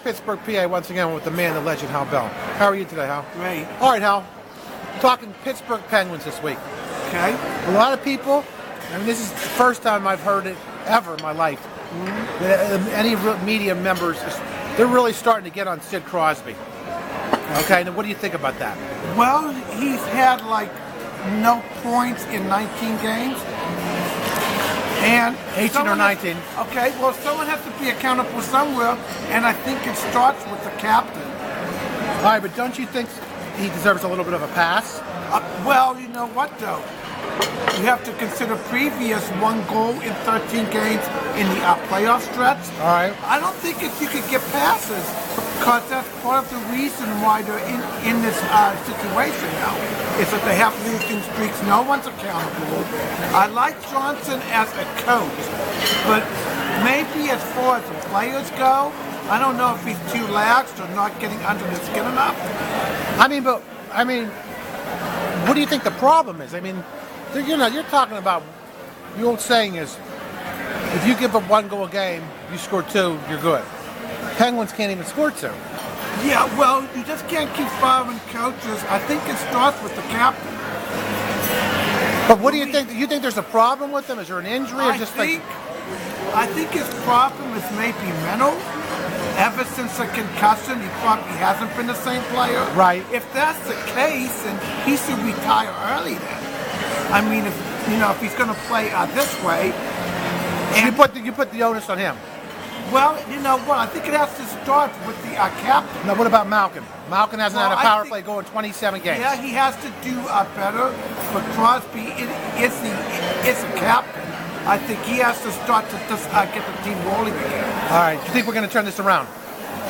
Pittsburgh, PA, once again with the man, the legend, Hal Bell. How are you today, Hal? Great. All right, Hal. Talking Pittsburgh Penguins this week. Okay. A lot of people, I mean, this is the first time I've heard it ever in my life. Mm-hmm. Any media members, they're really starting to get on Sid Crosby. Okay, now what do you think about that? Well, he's had like no points in 19 games. And 18 or 19. Okay, well, someone has to be accountable somewhere, and I think it starts with the captain. All right, but don't you think he deserves a little bit of a pass? Well, you know what, though? You have to consider previous 1 goal in 13 games in the playoff stretch. All right. I don't think if you could get passes, because that's part of the reason why they're in this situation now, is that they have losing streaks. No one's accountable. I like Johnson as a coach, but maybe as far as the players go, I don't know if he's too lax or not getting under the skin enough. I mean, what do you think the problem is? I mean, you're talking about, the old saying is, if you give up 1 goal a game, you score 2, you're good. Penguins can't even score 2. Yeah, well, you just can't keep firing coaches. I think it starts with the captain. But what do you think? You think there's a problem with him? Is there an injury, or just I think his problem is maybe mental. Ever since a concussion, he probably hasn't been the same player. Right. If that's the case, then he should retire early then. I mean, if he's going to play this way. And you put the onus on him. Well, you know what? I think it has to start with the captain. Now, what about Malkin? Malkin hasn't had a power play going 27 games. Yeah, he has to do better. But Crosby is the captain. I think he has to start to just get the team rolling again. All right. Do you think we're going to turn this around?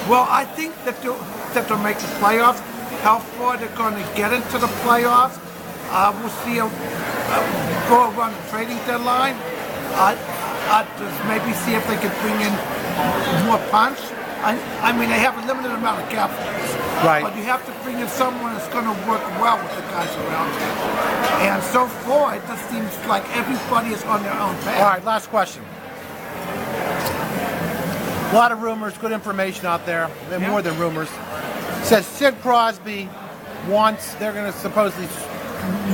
Well, I think that they'll make the playoffs. How far they're going to get into the playoffs, we'll see them go around the trading deadline. Just maybe see if they can bring in more punch. I mean, they have a limited amount of cap space. Right. But you have to bring in someone that's going to work well with the guys around you. And so far, it just seems like everybody is on their own path. All right, last question. A lot of rumors, good information out there, more than rumors. It says Sid Crosby they're going to supposedly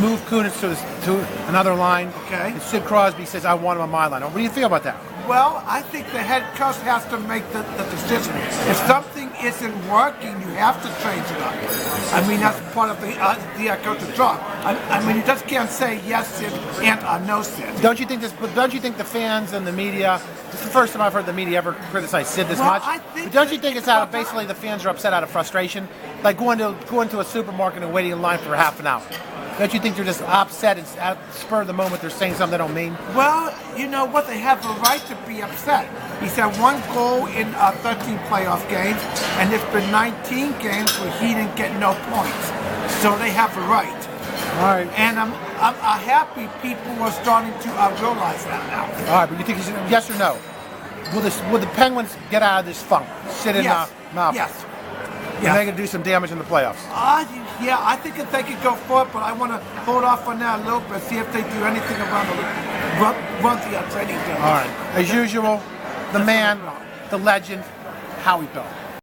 move Kunitz to another line. Okay. And Sid Crosby says, I want him on my line. What do you feel about that? Well, I think the head coach has to make the decision. If something isn't working, you have to change it up. I mean, that's part of the coach's job. I mean, you just can't say yes, Sid, and no, Sid. Don't you think the fans and the media? This is the first time I've heard the media ever criticize Sid this much. But don't you think it's out of basically the fans are upset out of frustration, like going to a supermarket and waiting in line for half an hour? Don't you think they're just upset and at the spur of the moment they're saying something they don't mean? Well, you know what? They have a right to be upset. He's had 1 goal in 13 playoff games, and there's been 19 games where he didn't get no points. So they have a right. All right. And I'm happy people are starting to realize that now. All right, but you think he's yes or no? Will the Penguins get out of this funk? Sit in Malkin? Yes. And they're going to do some damage in the playoffs. Yeah, I think if they could go forward, but I want to hold off on that a little bit, see if they do anything around the trading deadline. All right. As usual, the man, the legend, Howie Bell.